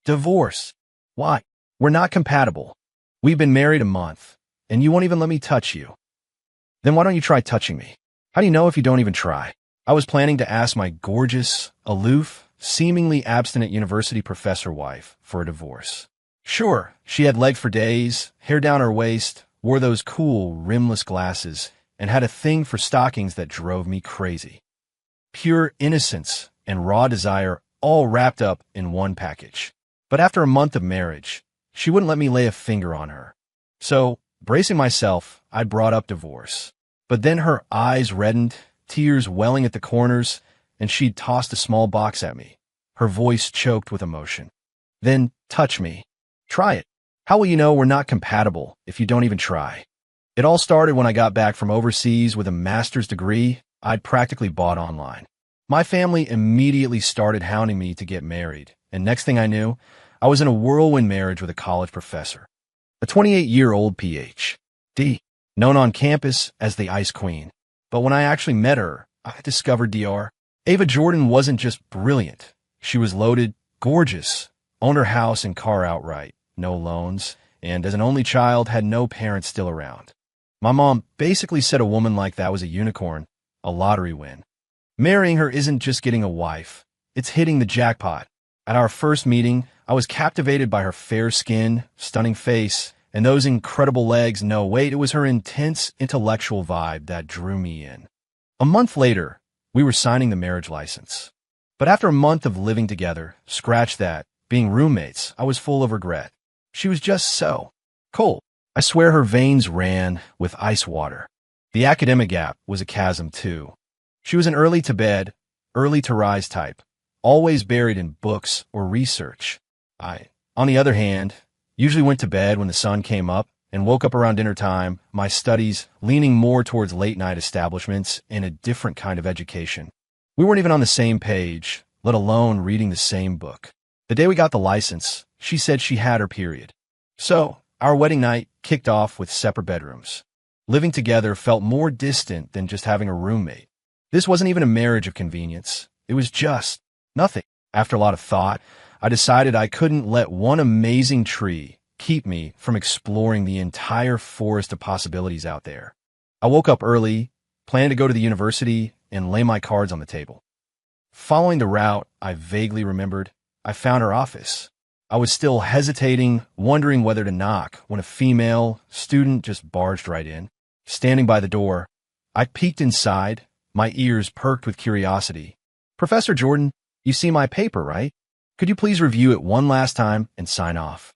Divorce. Why? We're not compatible. We've been married a month, and you won't even let me touch you. Then why don't you try touching me? How do you know if you don't even try? I was planning to ask my gorgeous, aloof, seemingly abstinent university professor wife for a divorce. Sure, she had legs for days, hair down her waist, wore those cool, rimless glasses, and had a thing for stockings that drove me crazy. Pure innocence and raw desire all wrapped up in one package. But after a month of marriage, she wouldn't let me lay a finger on her. So, bracing myself, I brought up divorce. But then her eyes reddened, tears welling at the corners, and she'd tossed a small box at me. Her voice choked with emotion. Then, touch me. Try it. How will you know we're not compatible if you don't even try? It all started when I got back from overseas with a master's degree I'd practically bought online. My family immediately started hounding me to get married, and next thing I knew, I was in a whirlwind marriage with a college professor. A 28-year-old Ph.D., known on campus as the Ice Queen. But when I actually met her, I discovered Dr. Ava Jordan wasn't just brilliant. She was loaded, gorgeous, owned her house and car outright, no loans, and as an only child had no parents still around. My mom basically said a woman like that was a unicorn, a lottery win. Marrying her isn't just getting a wife, it's hitting the jackpot. At our first meeting, I was captivated by her fair skin, stunning face, and those incredible legs. No, wait, it was her intense intellectual vibe that drew me in. A month later, we were signing the marriage license. But after a month of living together, scratch that, being roommates, I was full of regret. She was just so cold. I swear her veins ran with ice water. The academic gap was a chasm too. She was an early to bed, early to rise type, always buried in books or research. I, on the other hand, usually went to bed when the sun came up and woke up around dinner time, my studies leaning more towards late-night establishments and a different kind of education. We weren't even on the same page, let alone reading the same book. The day we got the license, she said she had her period. So, our wedding night kicked off with separate bedrooms. Living together felt more distant than just having a roommate. This wasn't even a marriage of convenience. It was just nothing. After a lot of thought, I decided I couldn't let one amazing tree keep me from exploring the entire forest of possibilities out there. I woke up early, planned to go to the university, and lay my cards on the table. Following the route I vaguely remembered, I found her office. I was still hesitating, wondering whether to knock, when a female student just barged right in. Standing by the door, I peeked inside, my ears perked with curiosity. "Professor Jordan, you see my paper, right? Could you please review it one last time and sign off?"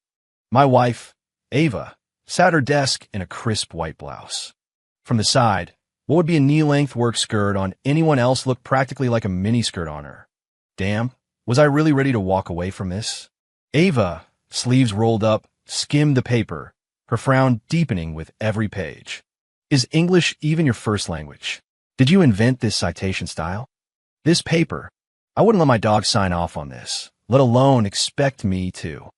My wife, Ava, sat at her desk in a crisp white blouse. From the side, what would be a knee-length work skirt on anyone else looked practically like a miniskirt on her. Damn, was I really ready to walk away from this? Ava, sleeves rolled up, skimmed the paper, her frown deepening with every page. "Is English even your first language? Did you invent this citation style? This paper, I wouldn't let my dog sign off on this, let alone expect me to."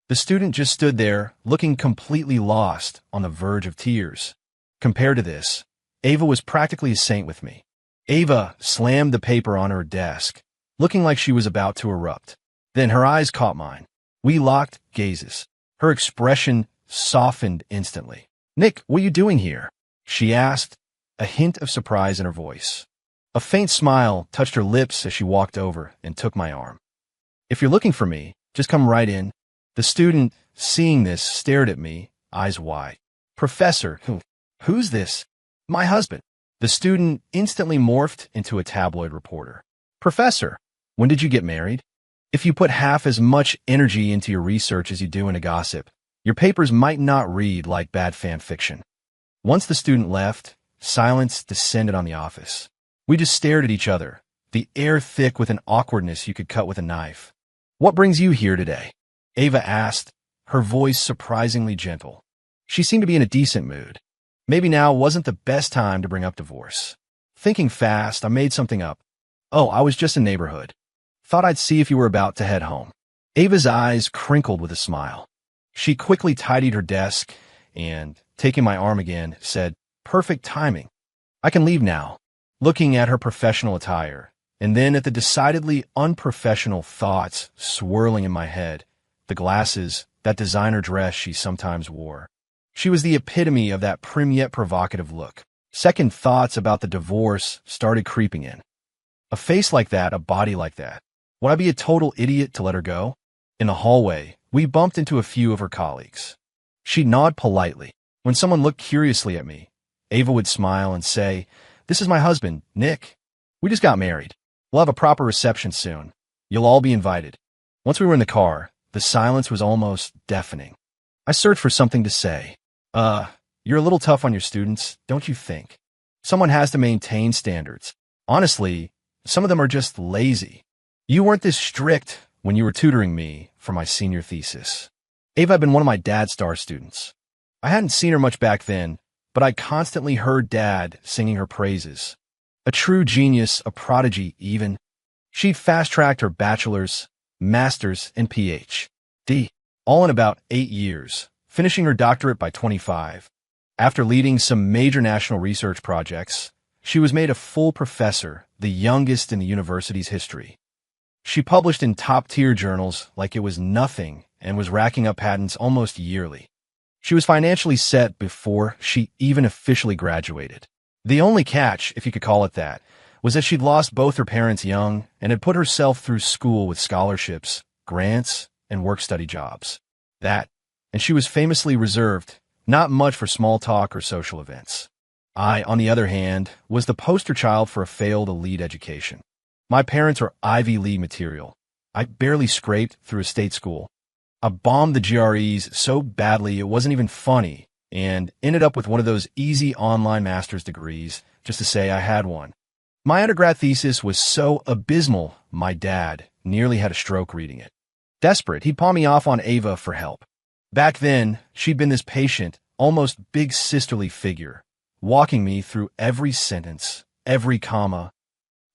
The student just stood there, looking completely lost, on the verge of tears. Compared to this, Ava was practically a saint with me. Ava slammed the paper on her desk, looking like she was about to erupt. Then her eyes caught mine. We locked gazes. Her expression softened instantly. "Nick, what are you doing here?" she asked, a hint of surprise in her voice. A faint smile touched her lips as she walked over and took my arm. "If you're looking for me, just come right in." The student, seeing this, stared at me, eyes wide. "Professor, who's this?" "My husband." The student instantly morphed into a tabloid reporter. "Professor, when did you get married? If you put half as much energy into your research as you do into gossip, your papers might not read like bad fan fiction." Once the student left, silence descended on the office. We just stared at each other, the air thick with an awkwardness you could cut with a knife. "What brings you here today?" Ava asked, her voice surprisingly gentle. She seemed to be in a decent mood. Maybe now wasn't the best time to bring up divorce. Thinking fast, I made something up. "Oh, I was just in neighborhood. Thought I'd see if you were about to head home." Ava's eyes crinkled with a smile. She quickly tidied her desk and, taking my arm again, said, "Perfect timing. I can leave now." Looking at her professional attire, and then at the decidedly unprofessional thoughts swirling in my head, the glasses, that designer dress she sometimes wore. She was the epitome of that prim yet provocative look. Second thoughts about the divorce started creeping in. A face like that, a body like that. Would I be a total idiot to let her go? In the hallway, we bumped into a few of her colleagues. She'd nod politely. When someone looked curiously at me, Ava would smile and say, "This is my husband, Nick. We just got married. We'll have a proper reception soon. You'll all be invited." Once we were in the car, the silence was almost deafening. I searched for something to say. You're a little tough on your students, don't you think? Someone has to maintain standards. Honestly, some of them are just lazy. You weren't this strict when you were tutoring me for my senior thesis. Ava had been one of my dad's star students. I hadn't seen her much back then, but I constantly heard Dad singing her praises. A true genius, a prodigy even. She'd fast-tracked her bachelor's, master's, and Ph.D., all in about 8 years, finishing her doctorate by 25. After leading some major national research projects, she was made a full professor, the youngest in the university's history. She published in top-tier journals like it was nothing and was racking up patents almost yearly. She was financially set before she even officially graduated. The only catch, if you could call it that, was that she'd lost both her parents young and had put herself through school with scholarships, grants, and work-study jobs. And she was famously reserved, not much for small talk or social events. I, on the other hand, was the poster child for a failed elite education. My parents were Ivy League material. I barely scraped through a state school. I bombed the GREs so badly it wasn't even funny, and ended up with one of those easy online master's degrees just to say I had one. My undergrad thesis was so abysmal, my dad nearly had a stroke reading it. Desperate, he'd pawn me off on Ava for help. Back then, she'd been this patient, almost big sisterly figure, walking me through every sentence, every comma.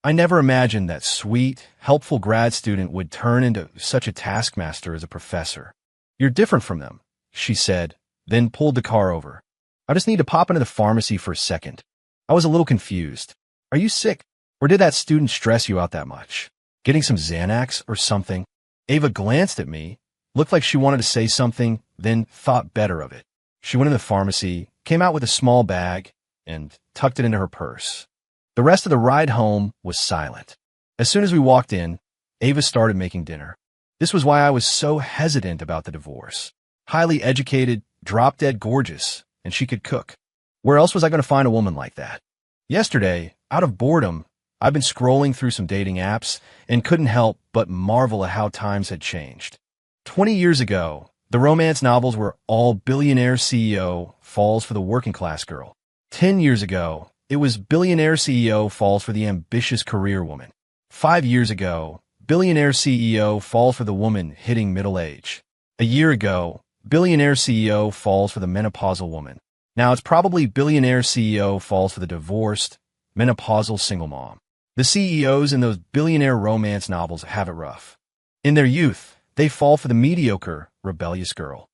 I never imagined that sweet, helpful grad student would turn into such a taskmaster as a professor. "You're different from them," she said, then pulled the car over. "I just need to pop into the pharmacy for a second." I was a little confused. "Are you sick? Or did that student stress you out that much? Getting some Xanax or something?" Ava glanced at me, looked like she wanted to say something, then thought better of it. She went in the pharmacy, came out with a small bag, and tucked it into her purse. The rest of the ride home was silent. As soon as we walked in, Ava started making dinner. This was why I was so hesitant about the divorce. Highly educated, drop-dead gorgeous, and she could cook. Where else was I going to find a woman like that? Yesterday, out of boredom, I'd been scrolling through some dating apps and couldn't help but marvel at how times had changed. 20 years ago, the romance novels were all billionaire CEO falls for the working class girl. 10 years ago, it was billionaire CEO falls for the ambitious career woman. 5 years ago, billionaire CEO falls for the woman hitting middle age. A year ago, billionaire CEO falls for the menopausal woman. Now it's probably billionaire CEO falls for the divorced, menopausal single mom. The CEOs in those billionaire romance novels have it rough. In their youth, they fall for the mediocre, rebellious girl.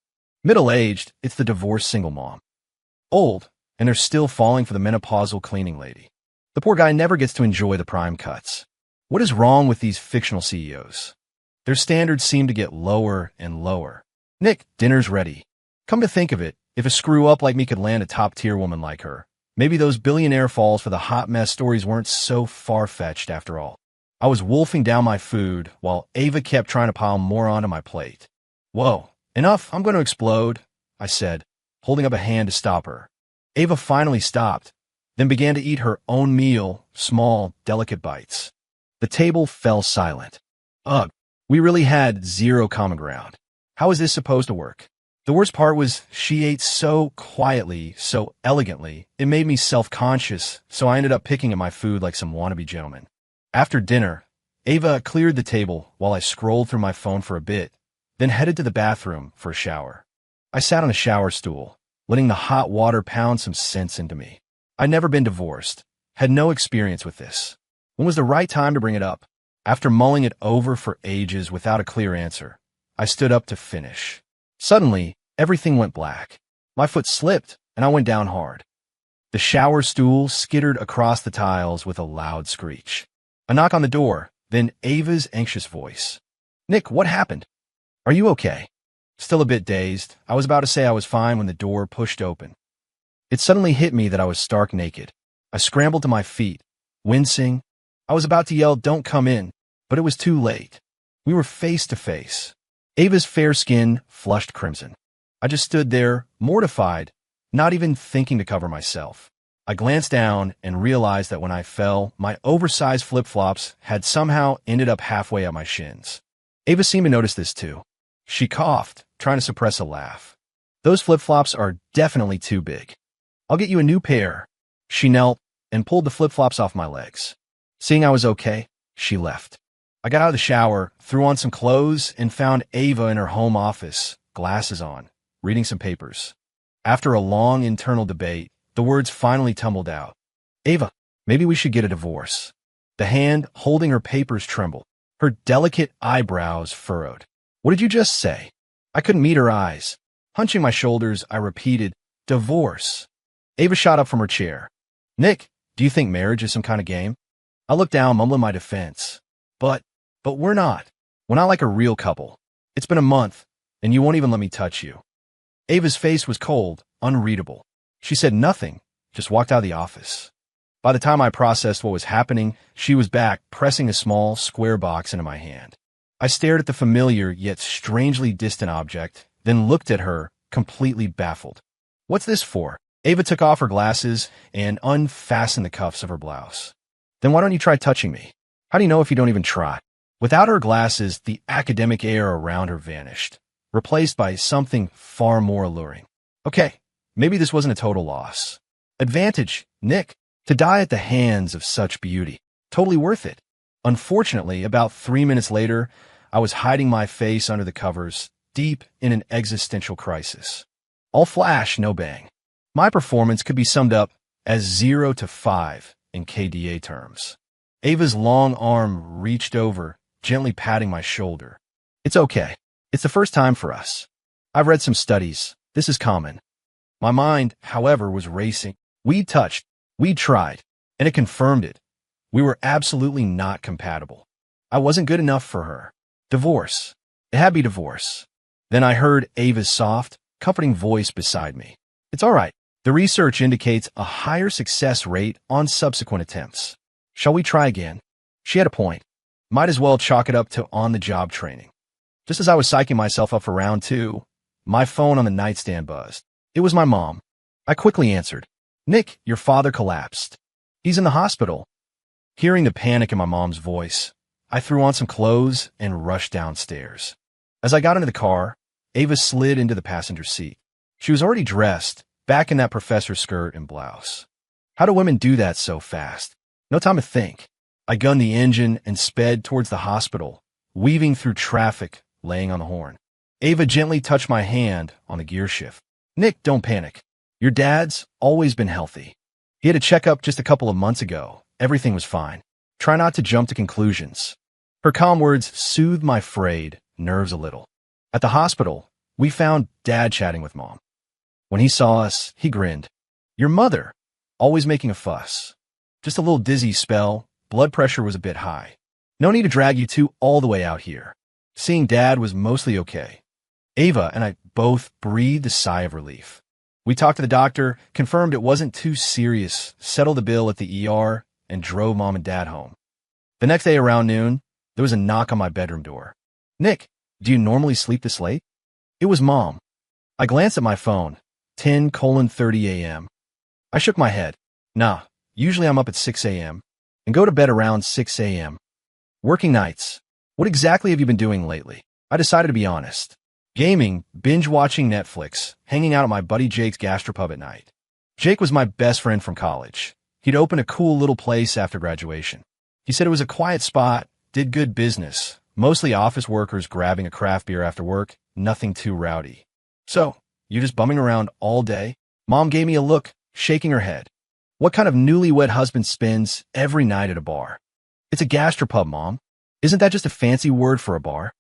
Middle-aged, it's the divorced single mom. Old, and they're still falling for the menopausal cleaning lady. The poor guy never gets to enjoy the prime cuts. What is wrong with these fictional CEOs? Their standards seem to get lower and lower. "Nick, dinner's ready." Come to think of it, if a screw-up like me could land a top-tier woman like her, maybe those billionaire falls for the hot mess stories weren't so far-fetched after all. I was wolfing down my food while Ava kept trying to pile more onto my plate. "Whoa, enough, I'm going to explode," I said, holding up a hand to stop her. Ava finally stopped, then began to eat her own meal, small, delicate bites. The table fell silent. Ugh, we really had zero common ground. How was this supposed to work? The worst part was she ate so quietly, so elegantly, it made me self-conscious, so I ended up picking at my food like some wannabe gentleman. After dinner, Ava cleared the table while I scrolled through my phone for a bit, then headed to the bathroom for a shower. I sat on a shower stool, letting the hot water pound some sense into me. I'd never been divorced, had no experience with this. When was the right time to bring it up? After mulling it over for ages without a clear answer, I stood up to finish. Suddenly, everything went black. My foot slipped, and I went down hard. The shower stool skittered across the tiles with a loud screech. A knock on the door, then Ava's anxious voice. "Nick, what happened? Are you okay?" Still a bit dazed, I was about to say I was fine when the door pushed open. It suddenly hit me that I was stark naked. I scrambled to my feet, wincing. I was about to yell, "Don't come in," but it was too late. We were face to face. Ava's fair skin flushed crimson. I just stood there, mortified, not even thinking to cover myself. I glanced down and realized that when I fell, my oversized flip-flops had somehow ended up halfway up my shins. Ava seemed to notice this too. She coughed, trying to suppress a laugh. "Those flip-flops are definitely too big. I'll get you a new pair." She knelt and pulled the flip-flops off my legs. Seeing I was okay, she left. I got out of the shower, threw on some clothes, and found Ava in her home office, glasses on, reading some papers. After a long internal debate, the words finally tumbled out. "Ava, maybe we should get a divorce." The hand holding her papers trembled. Her delicate eyebrows furrowed. "What did you just say?" I couldn't meet her eyes. Hunching my shoulders, I repeated, "Divorce." Ava shot up from her chair. "Nick, do you think marriage is some kind of game?" I looked down, mumbling my defense. But we're not. We're not like a real couple. It's been a month, and you won't even let me touch you." Ava's face was cold, unreadable. She said nothing, just walked out of the office. By the time I processed what was happening, she was back, pressing a small, square box into my hand. I stared at the familiar yet strangely distant object, then looked at her, completely baffled. "What's this for?" Ava took off her glasses and unfastened the cuffs of her blouse. "Then why don't you try touching me? How do you know if you don't even try?" Without her glasses, the academic air around her vanished, replaced by something far more alluring. Okay, maybe this wasn't a total loss. Advantage, Nick, to die at the hands of such beauty. Totally worth it. Unfortunately, about 3 minutes later, I was hiding my face under the covers, deep in an existential crisis. All flash, no bang. My performance could be summed up as 0 to 5 in KDA terms. Ava's long arm reached over, gently patting my shoulder. "It's okay. It's the first time for us. I've read some studies. This is common." My mind, however, was racing. We'd touched, we'd tried, and it confirmed it. We were absolutely not compatible. I wasn't good enough for her. Divorce. It had to be divorce. Then I heard Ava's soft, comforting voice beside me. "It's all right. The research indicates a higher success rate on subsequent attempts. Shall we try again?" She had a point. Might as well chalk it up to on-the-job training. Just as I was psyching myself up for round 2, my phone on the nightstand buzzed. It was my mom. I quickly answered. "Nick, your father collapsed. He's in the hospital." Hearing the panic in my mom's voice, I threw on some clothes and rushed downstairs. As I got into the car, Ava slid into the passenger seat. She was already dressed, back in that professor skirt and blouse. How do women do that so fast? No time to think. I gunned the engine and sped towards the hospital, weaving through traffic, laying on the horn. Ava gently touched my hand on the gear shift. "Nick, don't panic. Your dad's always been healthy. He had a checkup just a couple of months ago. Everything was fine. Try not to jump to conclusions." Her calm words soothed my frayed nerves a little. At the hospital, we found Dad chatting with Mom. When he saw us, he grinned. "Your mother, always making a fuss. Just a little dizzy spell. Blood pressure was a bit high. No need to drag you two all the way out here." Seeing Dad was mostly okay, Ava and I both breathed a sigh of relief. We talked to the doctor, confirmed it wasn't too serious, settled the bill at the ER, and drove Mom and Dad home. The next day around noon, there was a knock on my bedroom door. "Nick, do you normally sleep this late?" It was Mom. I glanced at my phone, 10:30 a.m. I shook my head. "Nah, usually I'm up at 6 a.m. and go to bed around 6 a.m. Working nights. What exactly have you been doing lately?" I decided to be honest. Gaming, binge-watching Netflix, hanging out at my buddy Jake's gastropub at night. Jake was my best friend from college. He'd opened a cool little place after graduation. He said it was a quiet spot, did good business, mostly office workers grabbing a craft beer after work, nothing too rowdy. "So, you're just bumming around all day?" Mom gave me a look, shaking her head. "What kind of newlywed husband spends every night at a bar?" "It's a gastropub, Mom. Isn't that just a fancy word for a bar?"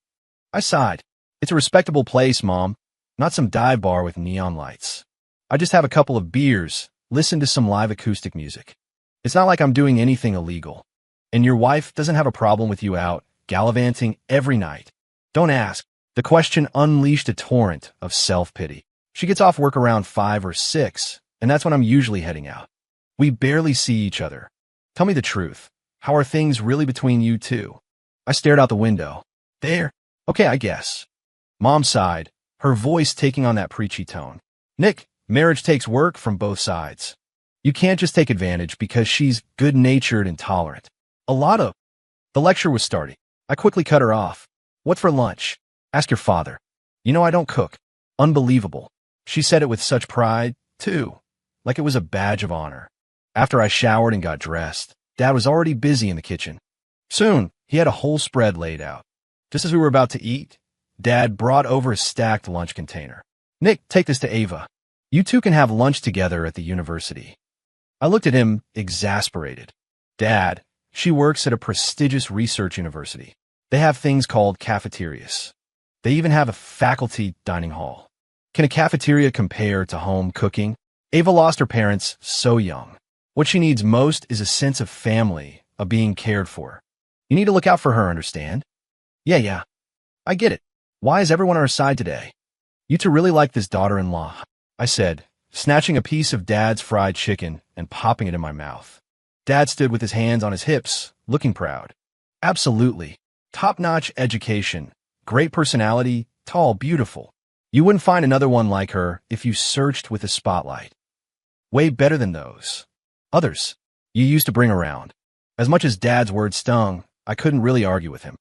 I sighed. "It's a respectable place, Mom, not some dive bar with neon lights. I just have a couple of beers, listen to some live acoustic music. It's not like I'm doing anything illegal. And your wife doesn't have a problem with you out, gallivanting every night." "Don't ask. The question unleashed a torrent of self-pity. She gets off work around 5 or 6, and that's when I'm usually heading out. We barely see each other. Tell me the truth. How are things really between you two? I stared out the window. There. Okay, I guess. Mom sighed, her voice taking on that preachy tone. Nick, marriage takes work from both sides. You can't just take advantage because she's good-natured and tolerant. The lecture was starting. I quickly cut her off. What for lunch? Ask your father. You know I don't cook. Unbelievable. She said it with such pride, too, like it was a badge of honor. After I showered and got dressed, Dad was already busy in the kitchen. Soon, he had a whole spread laid out. Just as we were about to eat, Dad brought over a stacked lunch container. Nick, take this to Ava. You two can have lunch together at the university. I looked at him, exasperated. Dad, she works at a prestigious research university. They have things called cafeterias. They even have a faculty dining hall. Can a cafeteria compare to home cooking? Ava lost her parents so young. What she needs most is a sense of family, of being cared for. You need to look out for her, understand? Yeah. I get it. Why is everyone on our side today? You two really like this daughter-in-law, I said, snatching a piece of Dad's fried chicken and popping it in my mouth. Dad stood with his hands on his hips, looking proud. Absolutely. Top-notch education. Great personality, tall, beautiful. You wouldn't find another one like her if you searched with a spotlight. Way better than those. Others you used to bring around. As much as Dad's words stung, I couldn't really argue with him.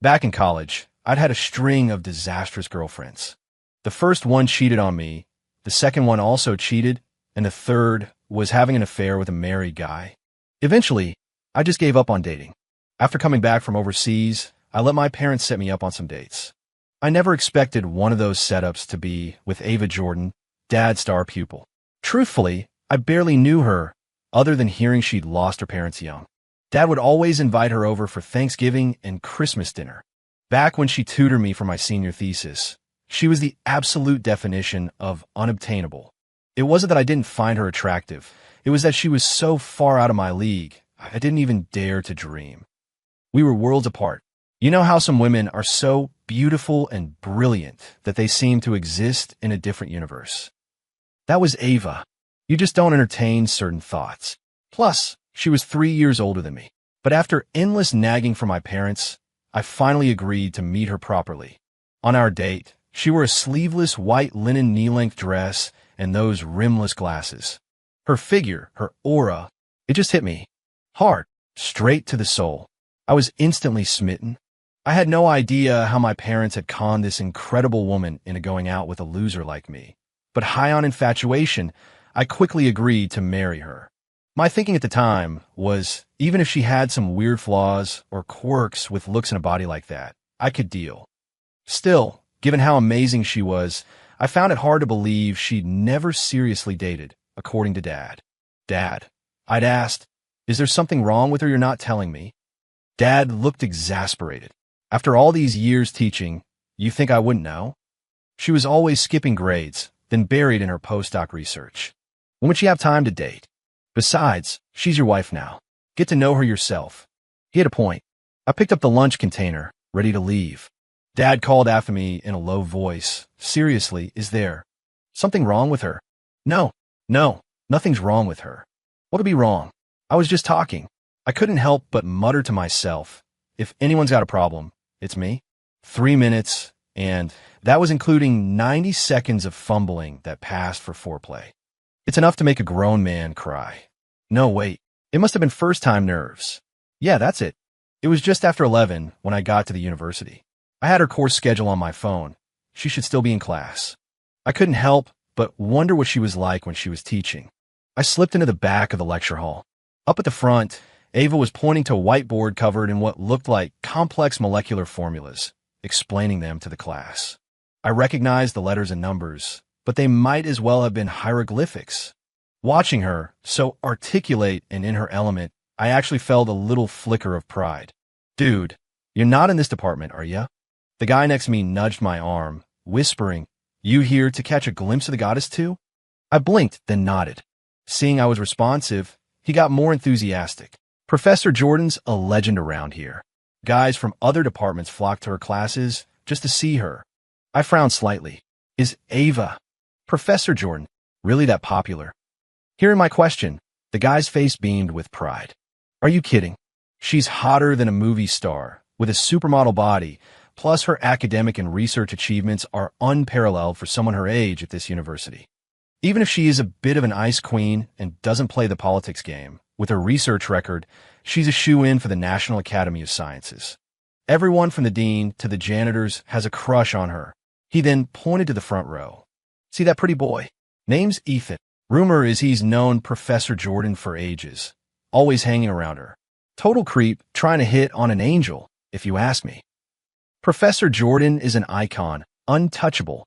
Back in college, I'd had a string of disastrous girlfriends. The first one cheated on me, the second one also cheated, and the third was having an affair with a married guy. Eventually, I just gave up on dating. After coming back from overseas, I let my parents set me up on some dates. I never expected one of those setups to be with Ava Jordan, Dad's star pupil. Truthfully, I barely knew her, other than hearing she'd lost her parents young. Dad would always invite her over for Thanksgiving and Christmas dinner. Back when she tutored me for my senior thesis, she was the absolute definition of unobtainable. It wasn't that I didn't find her attractive. It was that she was so far out of my league, I didn't even dare to dream. We were worlds apart. You know how some women are so beautiful and brilliant that they seem to exist in a different universe? That was Ava. You just don't entertain certain thoughts. Plus, she was 3 years older than me. But after endless nagging from my parents, I finally agreed to meet her properly. On our date, she wore a sleeveless white linen knee-length dress and those rimless glasses. Her figure, her aura, it just hit me. Hard, straight to the soul. I was instantly smitten. I had no idea how my parents had conned this incredible woman into going out with a loser like me. But high on infatuation, I quickly agreed to marry her. My thinking at the time was, even if she had some weird flaws or quirks with looks and a body like that, I could deal. Still, given how amazing she was, I found it hard to believe she'd never seriously dated, according to Dad. Dad, I'd asked, is there something wrong with her you're not telling me? Dad looked exasperated. After all these years teaching, you think I wouldn't know? She was always skipping grades, then buried in her postdoc research. When would she have time to date? Besides, she's your wife now. Get to know her yourself. He had a point. I picked up the lunch container, ready to leave. Dad called after me in a low voice. Seriously, is there something wrong with her? No, nothing's wrong with her. What could be wrong? I was just talking. I couldn't help but mutter to myself, if anyone's got a problem, it's me. 3 minutes, and that was including 90 seconds of fumbling that passed for foreplay. It's enough to make a grown man cry. No, wait. It must have been first-time nerves. Yeah, that's it. It was just after 11 when I got to the university. I had her course schedule on my phone. She should still be in class. I couldn't help but wonder what she was like when she was teaching. I slipped into the back of the lecture hall. Up at the front, Ava was pointing to a whiteboard covered in what looked like complex molecular formulas, explaining them to the class. I recognized the letters and numbers, but they might as well have been hieroglyphics. Watching her, so articulate and in her element, I actually felt a little flicker of pride. Dude, you're not in this department, are ya? The guy next to me nudged my arm, whispering, you here to catch a glimpse of the goddess too? I blinked, then nodded. Seeing I was responsive, he got more enthusiastic. Professor Jordan's a legend around here. Guys from other departments flocked to her classes just to see her. I frowned slightly. Is Ava, Professor Jordan, really that popular? Hearing my question, the guy's face beamed with pride. Are you kidding? She's hotter than a movie star, with a supermodel body, plus her academic and research achievements are unparalleled for someone her age at this university. Even if she is a bit of an ice queen and doesn't play the politics game, with her research record, she's a shoo-in for the National Academy of Sciences. Everyone from the dean to the janitors has a crush on her. He then pointed to the front row. See that pretty boy? Name's Ethan. Rumor is he's known Professor Jordan for ages, always hanging around her. Total creep, trying to hit on an angel, if you ask me. Professor Jordan is an icon, untouchable.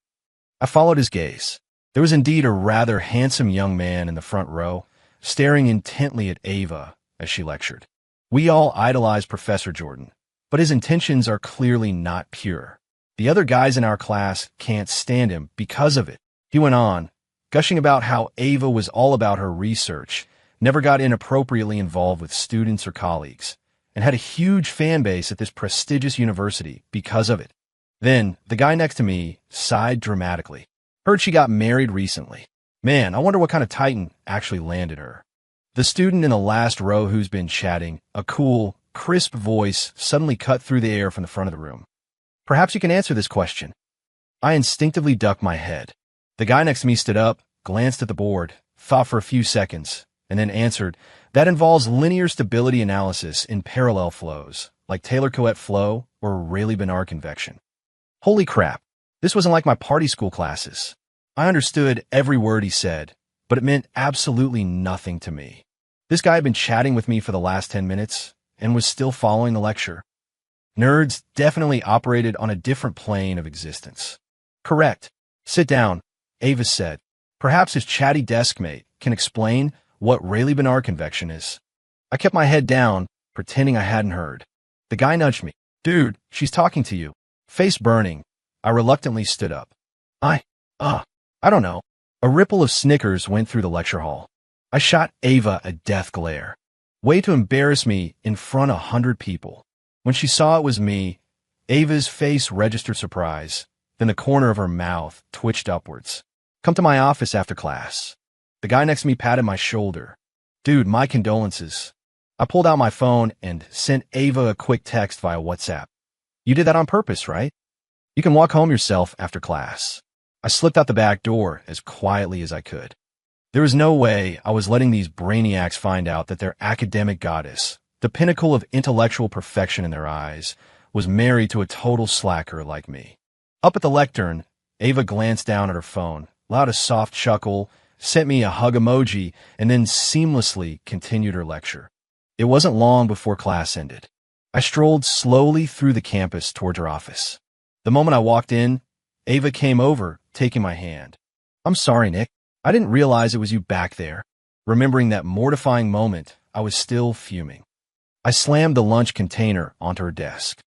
I followed his gaze. There was indeed a rather handsome young man in the front row, staring intently at Ava as she lectured. We all idolize Professor Jordan, but his intentions are clearly not pure. The other guys in our class can't stand him because of it. He went on, gushing about how Ava was all about her research, never got inappropriately involved with students or colleagues, and had a huge fan base at this prestigious university because of it. Then, the guy next to me sighed dramatically. Heard she got married recently. Man, I wonder what kind of titan actually landed her. The student in the last row who's been chatting, a cool, crisp voice suddenly cut through the air from the front of the room. Perhaps you can answer this question. I instinctively ducked my head. The guy next to me stood up, glanced at the board, thought for a few seconds, and then answered, that involves linear stability analysis in parallel flows, like Taylor-Coët flow or Rayleigh-Benard convection. Holy crap, this wasn't like my party school classes. I understood every word he said, but it meant absolutely nothing to me. This guy had been chatting with me for the last 10 minutes and was still following the lecture. Nerds definitely operated on a different plane of existence. Correct. Sit down, Ava said. Perhaps his chatty desk mate can explain what Rayleigh-Benard convection is. I kept my head down, pretending I hadn't heard. The guy nudged me. Dude, she's talking to you. Face burning, I reluctantly stood up. I don't know. A ripple of snickers went through the lecture hall. I shot Ava a death glare. Way to embarrass me in front of 100 people. When she saw it was me, Ava's face registered surprise. Then the corner of her mouth twitched upwards. Come to my office after class. The guy next to me patted my shoulder. Dude, my condolences. I pulled out my phone and sent Ava a quick text via WhatsApp. You did that on purpose, right? You can walk home yourself after class. I slipped out the back door as quietly as I could. There was no way I was letting these brainiacs find out that their academic goddess, the pinnacle of intellectual perfection in their eyes, was married to a total slacker like me. Up at the lectern, Ava glanced down at her phone, allowed a soft chuckle, sent me a hug emoji, and then seamlessly continued her lecture. It wasn't long before class ended. I strolled slowly through the campus toward her office. The moment I walked in, Ava came over, taking my hand. I'm sorry, Nick. I didn't realize it was you back there. Remembering that mortifying moment, I was still fuming. I slammed the lunch container onto her desk.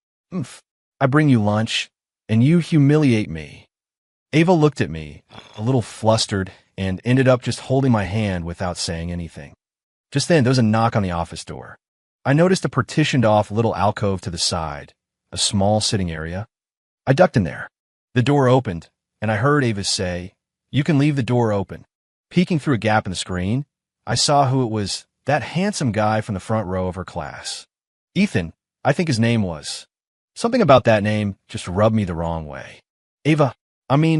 I bring you lunch, and you humiliate me. Ava looked at me, a little flustered, and ended up just holding my hand without saying anything. Just then, there was a knock on the office door. I noticed a partitioned-off little alcove to the side, a small sitting area. I ducked in there. The door opened, and I heard Ava say, "You can leave the door open." Peeking through a gap in the screen, I saw who it was, that handsome guy from the front row of her class. Ethan, I think his name was. Something about that name just rubbed me the wrong way.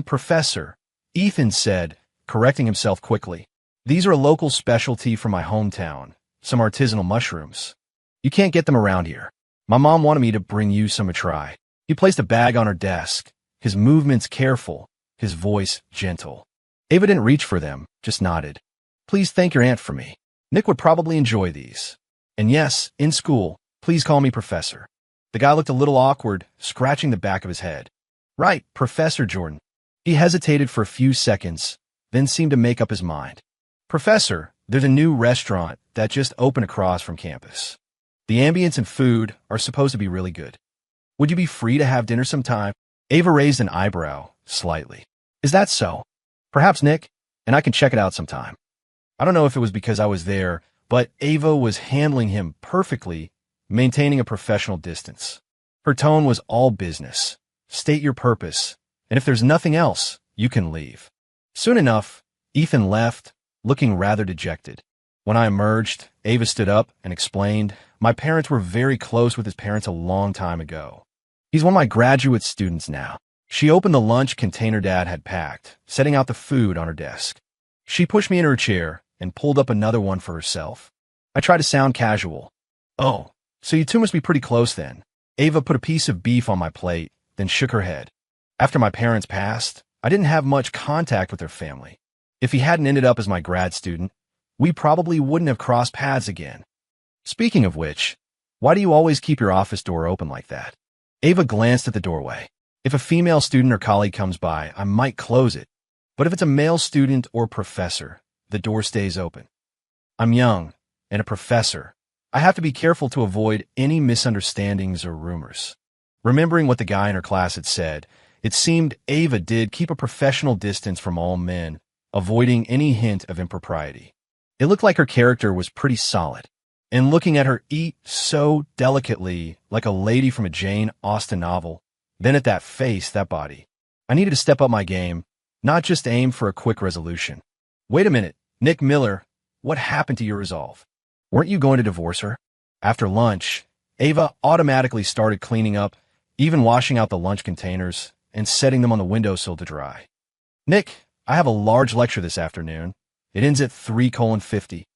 Professor, Ethan said, correcting himself quickly. These are a local specialty from my hometown, some artisanal mushrooms. You can't get them around here. My mom wanted me to bring you some to try. He placed a bag on her desk, his movements careful, his voice gentle. Ava didn't reach for them, just nodded. Please thank your aunt for me. Nick would probably enjoy these. And yes, in school, please call me Professor. The guy looked a little awkward, scratching the back of his head. Right, Professor Jordan. He hesitated for a few seconds, then seemed to make up his mind. Professor, there's a new restaurant that just opened across from campus. The ambience and food are supposed to be really good. Would you be free to have dinner sometime? Ava raised an eyebrow, slightly. Is that so? Perhaps Nick, and I can check it out sometime. I don't know if it was because I was there, but Ava was handling him perfectly, maintaining a professional distance. Her tone was all business. State your purpose, And if there's nothing else, you can leave. Soon enough, Ethan left, looking rather dejected. When I emerged, Ava stood up and explained, my parents were very close with his parents a long time ago. He's one of my graduate students now. She opened the lunch container Dad had packed, setting out the food on her desk. She pushed me in her chair and pulled up another one for herself. I tried to sound casual. Oh, so you two must be pretty close then. Ava put a piece of beef on my plate, then shook her head. After my parents passed, I didn't have much contact with their family. If he hadn't ended up as my grad student, we probably wouldn't have crossed paths again. Speaking of which, why do you always keep your office door open like that? Ava glanced at the doorway. If a female student or colleague comes by, I might close it. But if it's a male student or professor, the door stays open. I'm young and a professor. I have to be careful to avoid any misunderstandings or rumors. Remembering what the guy in her class had said, it seemed Ava did keep a professional distance from all men, avoiding any hint of impropriety. It looked like her character was pretty solid, and looking at her eat so delicately like a lady from a Jane Austen novel, then at that face, that body, I needed to step up my game, not just aim for a quick resolution. Wait a minute, Nick Miller, what happened to your resolve? Weren't you going to divorce her? After lunch, Ava automatically started cleaning up, even washing out the lunch containers and setting them on the windowsill to dry. Nick, I have a large lecture this afternoon. It ends at 3:50.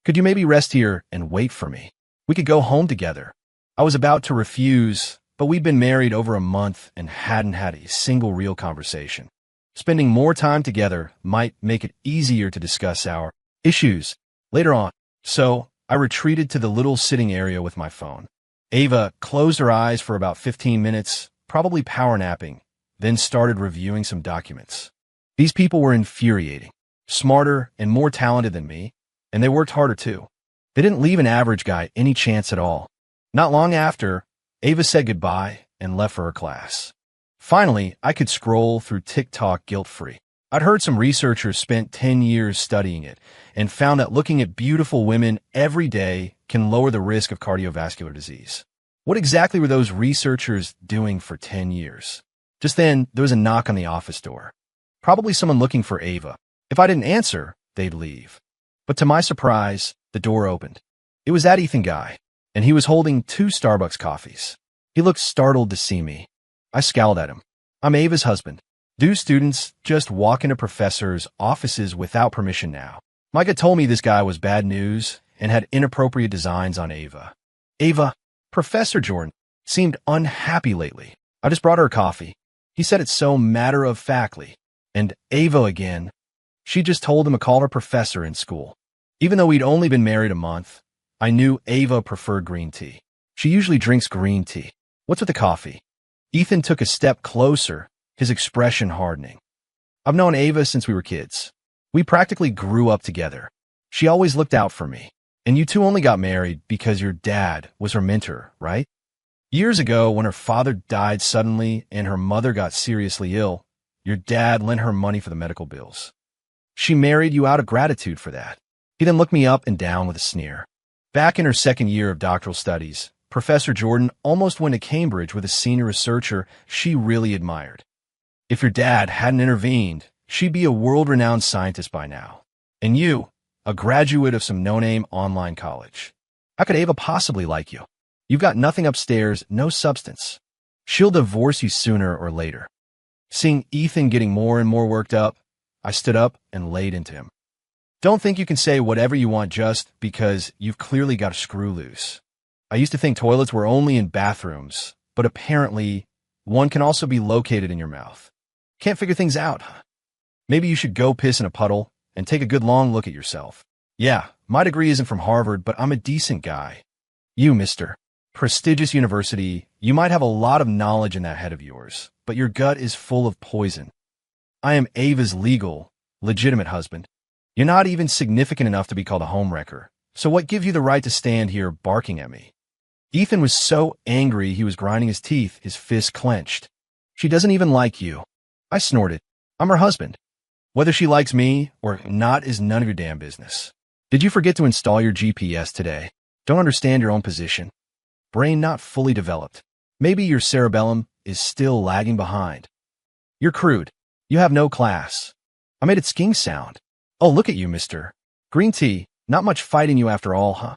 Could you maybe rest here and wait for me? We could go home together. I was about to refuse, but we'd been married over a month and hadn't had a single real conversation. Spending more time together might make it easier to discuss our issues later on. So I retreated to the little sitting area with my phone. Ava closed her eyes for about 15 minutes, probably power napping, then started reviewing some documents. These people were infuriating. Smarter and more talented than me, and they worked harder too. They didn't leave an average guy any chance at all. Not long after, Ava said goodbye and left for her class. Finally, I could scroll through TikTok guilt-free. I'd heard some researchers spent 10 years studying it and found that looking at beautiful women every day can lower the risk of cardiovascular disease. What exactly were those researchers doing for 10 years? Just then, there was a knock on the office door. Probably someone looking for Ava. If I didn't answer, they'd leave. But to my surprise, the door opened. It was that Ethan guy, and he was holding 2 Starbucks coffees. He looked startled to see me. I scowled at him. I'm Ava's husband. Do students just walk into professors' offices without permission now? Micah told me this guy was bad news and had inappropriate designs on Ava. Ava, Professor Jordan, seemed unhappy lately. I just brought her coffee. He said it so matter-of-factly. And Ava again. She just told him to call her professor in school. Even though we'd only been married a month, I knew Ava preferred green tea. She usually drinks green tea. What's with the coffee? Ethan took a step closer, his expression hardening. I've known Ava since we were kids. We practically grew up together. She always looked out for me. And you two only got married because your dad was her mentor, right? Years ago, when her father died suddenly and her mother got seriously ill, your dad lent her money for the medical bills. She married you out of gratitude for that. He then looked me up and down with a sneer. Back in her second year of doctoral studies, Professor Jordan almost went to Cambridge with a senior researcher she really admired. If your dad hadn't intervened, she'd be a world-renowned scientist by now. And you, a graduate of some no-name online college. How could Ava possibly like you? You've got nothing upstairs, no substance. She'll divorce you sooner or later. Seeing Ethan getting more and more worked up, I stood up and laid into him. Don't think you can say whatever you want just because you've clearly got a screw loose. I used to think toilets were only in bathrooms, but apparently one can also be located in your mouth. Can't figure things out, huh? Maybe you should go piss in a puddle and take a good long look at yourself. Yeah, my degree isn't from Harvard, but I'm a decent guy. You, mister. Prestigious university, you might have a lot of knowledge in that head of yours, but your gut is full of poison. I am Ava's legal, legitimate husband. You're not even significant enough to be called a homewrecker, so what gives you the right to stand here barking at me? Ethan was so angry he was grinding his teeth, his fists clenched. She doesn't even like you. I snorted. I'm her husband. Whether she likes me or not is none of your damn business. Did you forget to install your GPS today? Don't understand your own position? Brain not fully developed. Maybe your cerebellum is still lagging behind. You're crude. You have no class. I made it skiing sound. Oh, look at you, mister. Green tea, not much fight in you after all, huh?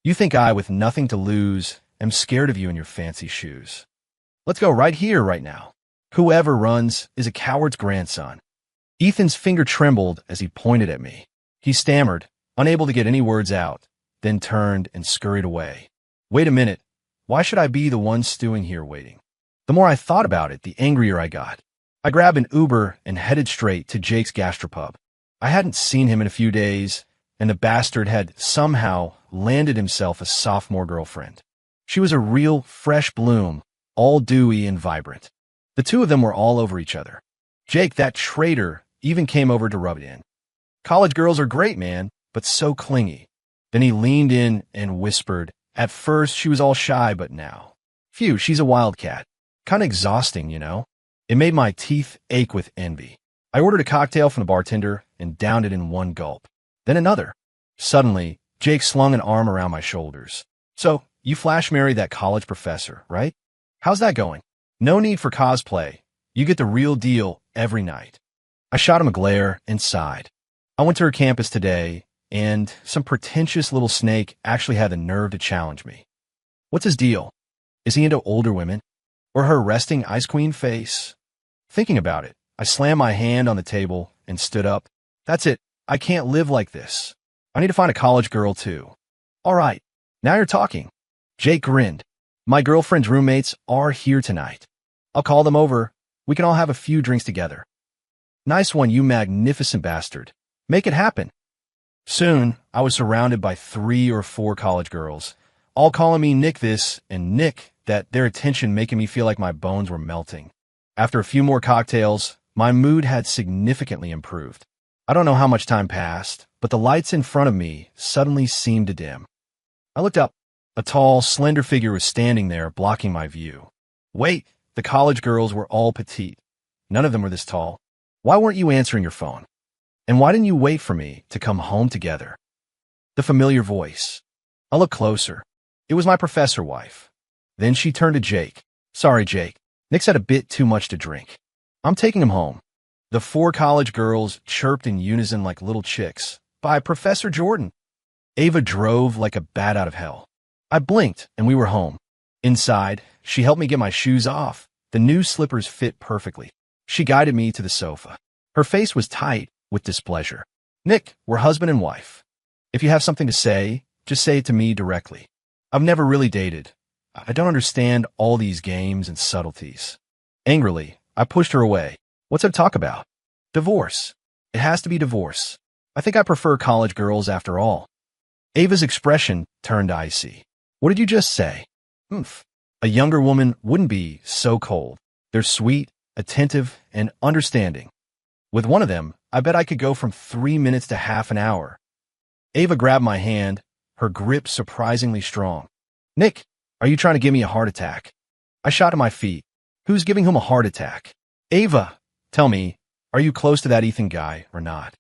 You think I, with nothing to lose, am scared of you and your fancy shoes. Let's go right here, right now. Whoever runs is a coward's grandson. Ethan's finger trembled as he pointed at me. He stammered, unable to get any words out, then turned and scurried away. Wait a minute. Why should I be the one stewing here waiting? The more I thought about it, the angrier I got. I grabbed an Uber and headed straight to Jake's gastropub. I hadn't seen him in a few days, and the bastard had somehow landed himself a sophomore girlfriend. She was a real fresh bloom, all dewy and vibrant. The two of them were all over each other. Jake, that traitor, even came over to rub it in. College girls are great, man, but so clingy. Then he leaned in and whispered. At first, she was all shy, but now. Phew, she's a wildcat. Kinda exhausting, you know? It made my teeth ache with envy. I ordered a cocktail from the bartender and downed it in one gulp. Then another. Suddenly, Jake slung an arm around my shoulders. So, you flash married that college professor, right? How's that going? No need for cosplay. You get the real deal every night. I shot him a glare and sighed. I went to her campus today, and some pretentious little snake actually had the nerve to challenge me. What's his deal? Is he into older women? Or her resting ice queen face? Thinking about it, I slammed my hand on the table and stood up. That's it. I can't live like this. I need to find a college girl, too. All right. Now you're talking. Jake grinned. My girlfriend's roommates are here tonight. I'll call them over. We can all have a few drinks together. Nice one, you magnificent bastard. Make it happen. Soon, I was surrounded by 3 or 4 college girls, all calling me Nick this and Nick that, their attention making me feel like my bones were melting. After a few more cocktails, my mood had significantly improved. I don't know how much time passed, but the lights in front of me suddenly seemed to dim. I looked up. A tall, slender figure was standing there, blocking my view. Wait, the college girls were all petite. None of them were this tall. Why weren't you answering your phone? And why didn't you wait for me to come home together? The familiar voice. I looked closer. It was my professor wife. Then she turned to Jake. Sorry, Jake. Nick's had a bit too much to drink. I'm taking him home. The 4 college girls chirped in unison like little chicks. By Professor Jordan. Ava drove like a bat out of hell. I blinked, and we were home. Inside, she helped me get my shoes off. The new slippers fit perfectly. She guided me to the sofa. Her face was tight with displeasure. Nick, we're husband and wife. If you have something to say, just say it to me directly. I've never really dated. I don't understand all these games and subtleties. Angrily, I pushed her away. What's there to talk about? Divorce. It has to be divorce. I think I prefer college girls after all. Ava's expression turned icy. What did you just say? Oomph. A younger woman wouldn't be so cold. They're sweet, attentive, and understanding. With one of them, I bet I could go from 3 minutes to half an hour. Ava grabbed my hand, her grip surprisingly strong. Nick, are you trying to give me a heart attack? I shot to my feet. Who's giving him a heart attack? Ava, tell me, are you close to that Ethan guy or not?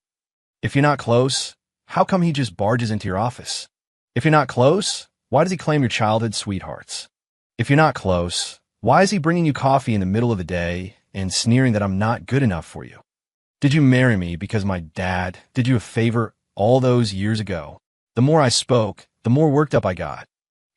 If you're not close, how come he just barges into your office? If you're not close, why does he claim your childhood sweethearts? If you're not close, why is he bringing you coffee in the middle of the day and sneering that I'm not good enough for you? Did you marry me because my dad did you a favor all those years ago? The more I spoke, the more worked up I got.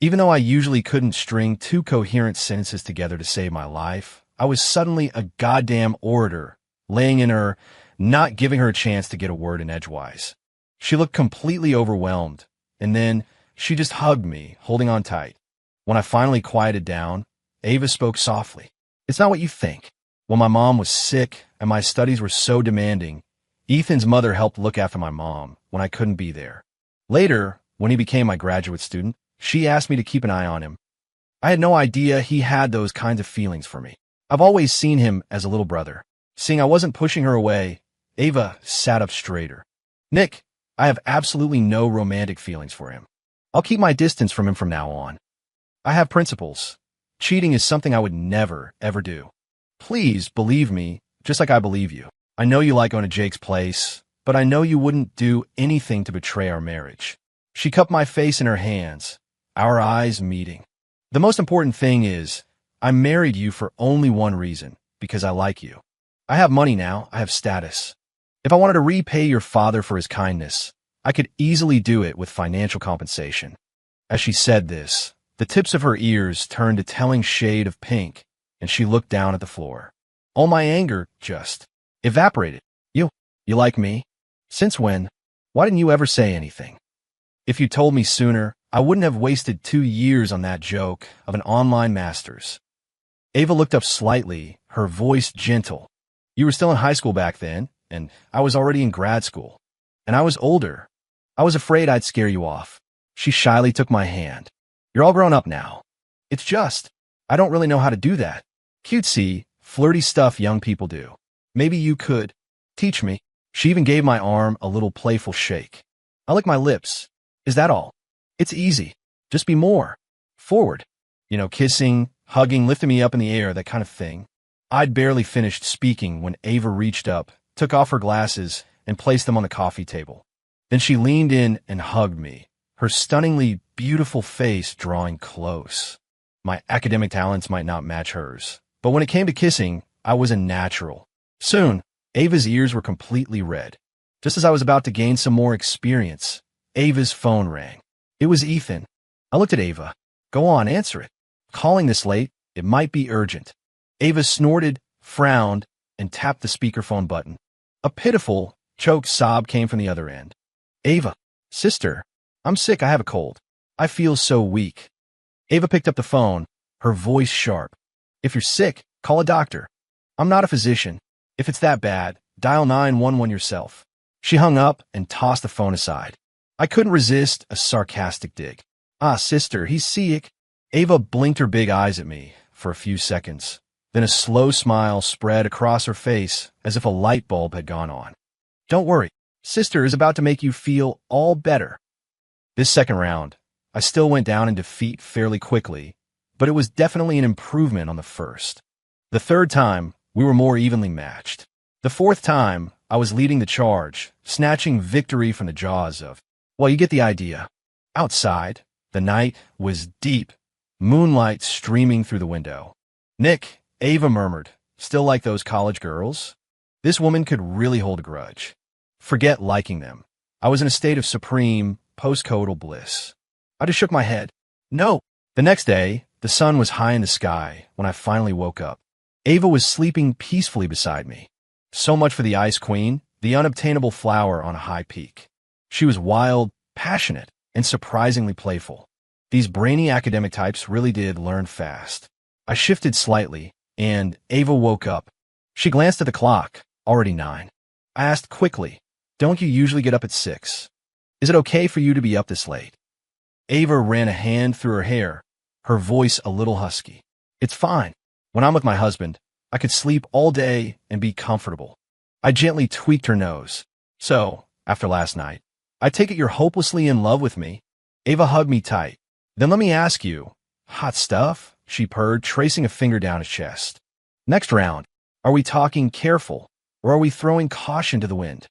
Even though I usually couldn't string 2 coherent sentences together to save my life, I was suddenly a goddamn orator, laying in her, not giving her a chance to get a word in edgewise. She looked completely overwhelmed, and then she just hugged me, holding on tight. When I finally quieted down, Ava spoke softly. It's not what you think. When my mom was sick and my studies were so demanding, Ethan's mother helped look after my mom when I couldn't be there. Later, when he became my graduate student, she asked me to keep an eye on him. I had no idea he had those kinds of feelings for me. I've always seen him as a little brother. Seeing I wasn't pushing her away, Ava sat up straighter. Nick, I have absolutely no romantic feelings for him. I'll keep my distance from him from now on. I have principles. Cheating is something I would never, ever do. Please believe me, just like I believe you. I know you like going to Jake's place, but I know you wouldn't do anything to betray our marriage. She cupped my face in her hands, our eyes meeting. The most important thing is, I married you for only one reason, because I like you. I have money now, I have status. If I wanted to repay your father for his kindness, I could easily do it with financial compensation. As she said this, the tips of her ears turned a telling shade of pink, and she looked down at the floor. All my anger just evaporated. You like me? Since when? Why didn't you ever say anything? If you told me sooner, I wouldn't have wasted 2 years on that joke of an online master's. Ava looked up slightly, her voice gentle. You were still in high school back then, and I was already in grad school. And I was older. I was afraid I'd scare you off. She shyly took my hand. You're all grown up now. It's just, I don't really know how to do that. Cutesy, flirty stuff young people do. Maybe you could teach me. She even gave my arm a little playful shake. I lick my lips. Is that all? It's easy. Just be more forward. Kissing, hugging, lifting me up in the air, that kind of thing. I'd barely finished speaking when Ava reached up, took off her glasses, and placed them on the coffee table. Then she leaned in and hugged me, her stunningly beautiful face drawing close. My academic talents might not match hers, but when it came to kissing, I was a natural. Soon, Ava's ears were completely red. Just as I was about to gain some more experience, Ava's phone rang. It was Ethan. I looked at Ava. Go on, answer it. Calling this late, it might be urgent. Ava snorted, frowned, and tapped the speakerphone button. A pitiful, choked sob came from the other end. Ava, sister, I'm sick, I have a cold. I feel so weak. Ava picked up the phone, her voice sharp. If you're sick, call a doctor. I'm not a physician. If it's that bad, dial 911 yourself. She hung up and tossed the phone aside. I couldn't resist a sarcastic dig. Ah, sister, he's sick. Ava blinked her big eyes at me for a few seconds. Then a slow smile spread across her face as if a light bulb had gone on. Don't worry, sister is about to make you feel all better. This second round, I still went down in defeat fairly quickly, but it was definitely an improvement on the first. The third time, we were more evenly matched. The fourth time, I was leading the charge, snatching victory from the jaws of, well, you get the idea. Outside, the night was deep, moonlight streaming through the window. Nick, Ava murmured, still like those college girls? This woman could really hold a grudge. Forget liking them. I was in a state of supreme, postcoital bliss. I just shook my head. No. The next day, the sun was high in the sky when I finally woke up. Ava was sleeping peacefully beside me. So much for the Ice Queen, the unobtainable flower on a high peak. She was wild, passionate, and surprisingly playful. These brainy academic types really did learn fast. I shifted slightly, and Ava woke up. She glanced at the clock, already 9. I asked quickly, don't you usually get up at 6? Is it okay for you to be up this late? Ava ran a hand through her hair, her voice a little husky. It's fine. When I'm with my husband, I could sleep all day and be comfortable. I gently tweaked her nose. So, after last night, I take it you're hopelessly in love with me? Ava hugged me tight. Then let me ask you. Hot stuff? She purred, tracing a finger down his chest. Next round, are we talking careful, or are we throwing caution to the wind?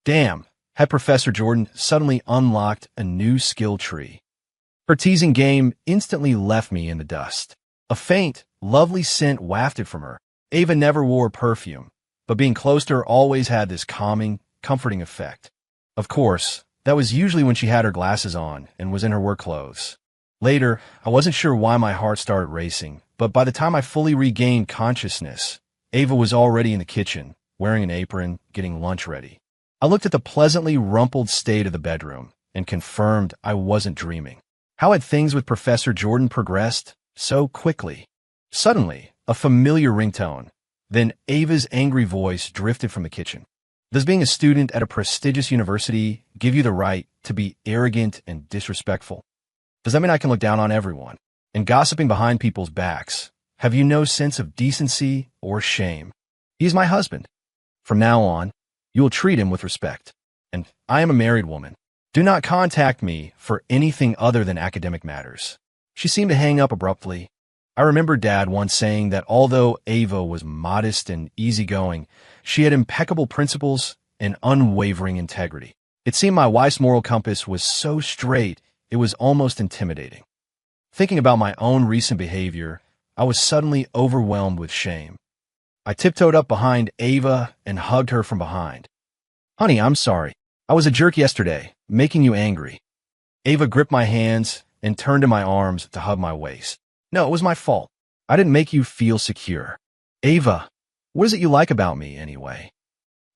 Damn, had Professor Jordan suddenly unlocked a new skill tree. Her teasing game instantly left me in the dust. A faint, lovely scent wafted from her. Ava never wore perfume, but being close to her always had this calming, comforting effect. Of course, that was usually when she had her glasses on and was in her work clothes. Later, I wasn't sure why my heart started racing, but by the time I fully regained consciousness, Ava was already in the kitchen, wearing an apron, getting lunch ready. I looked at the pleasantly rumpled state of the bedroom and confirmed I wasn't dreaming. How had things with Professor Jordan progressed so quickly? Suddenly, a familiar ringtone. Then Ava's angry voice drifted from the kitchen. Does being a student at a prestigious university give you the right to be arrogant and disrespectful? Does that mean I can look down on everyone? And gossiping behind people's backs, have you no sense of decency or shame? He is my husband. From now on, you will treat him with respect. And I am a married woman. Do not contact me for anything other than academic matters. She seemed to hang up abruptly. I remember Dad once saying that although Ava was modest and easygoing, she had impeccable principles and unwavering integrity. It seemed my wife's moral compass was so straight, it was almost intimidating. Thinking about my own recent behavior, I was suddenly overwhelmed with shame. I tiptoed up behind Ava and hugged her from behind. Honey, I'm sorry. I was a jerk yesterday, making you angry. Ava gripped my hands and turned in my arms to hug my waist. No, it was my fault. I didn't make you feel secure. Ava, what is it you like about me, anyway?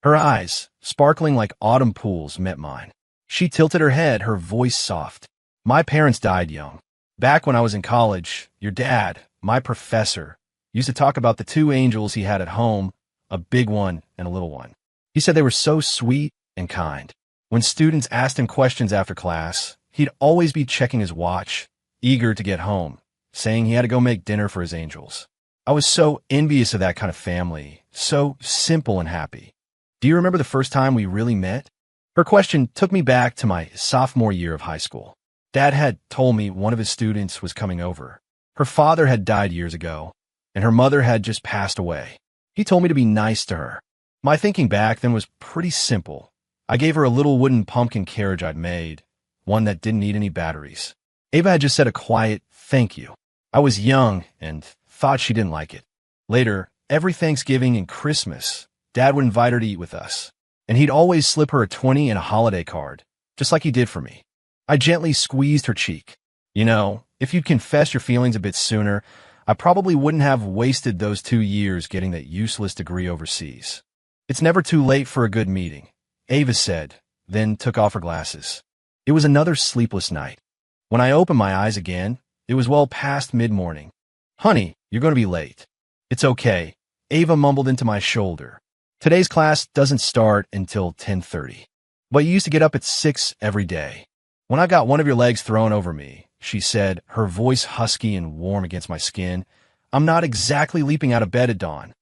Her eyes, sparkling like autumn pools, met mine. She tilted her head, her voice soft. My parents died young. Back when I was in college, your dad, my professor, used to talk about the two angels he had at home, a big one and a little one. He said they were so sweet and kind. When students asked him questions after class, he'd always be checking his watch, eager to get home, saying he had to go make dinner for his angels. I was so envious of that kind of family, so simple and happy. Do you remember the first time we really met? Her question took me back to my sophomore year of high school. Dad had told me one of his students was coming over. Her father had died years ago, and her mother had just passed away. He told me to be nice to her. My thinking back then was pretty simple. I gave her a little wooden pumpkin carriage I'd made, one that didn't need any batteries. Ava had just said a quiet thank you. I was young and thought she didn't like it. Later, every Thanksgiving and Christmas, Dad would invite her to eat with us, and he'd always slip her a 20 and a holiday card, just like he did for me. I gently squeezed her cheek. You know, if you'd confessed your feelings a bit sooner, I probably wouldn't have wasted those 2 years getting that useless degree overseas. It's never too late for a good meeting, Ava said, then took off her glasses. It was another sleepless night. When I opened my eyes again, it was well past mid-morning. Honey, you're going to be late. It's okay, Ava mumbled into my shoulder. Today's class doesn't start until 10:30. But you used to get up at 6 every day. When I got one of your legs thrown over me, she said, her voice husky and warm against my skin, I'm not exactly leaping out of bed at dawn.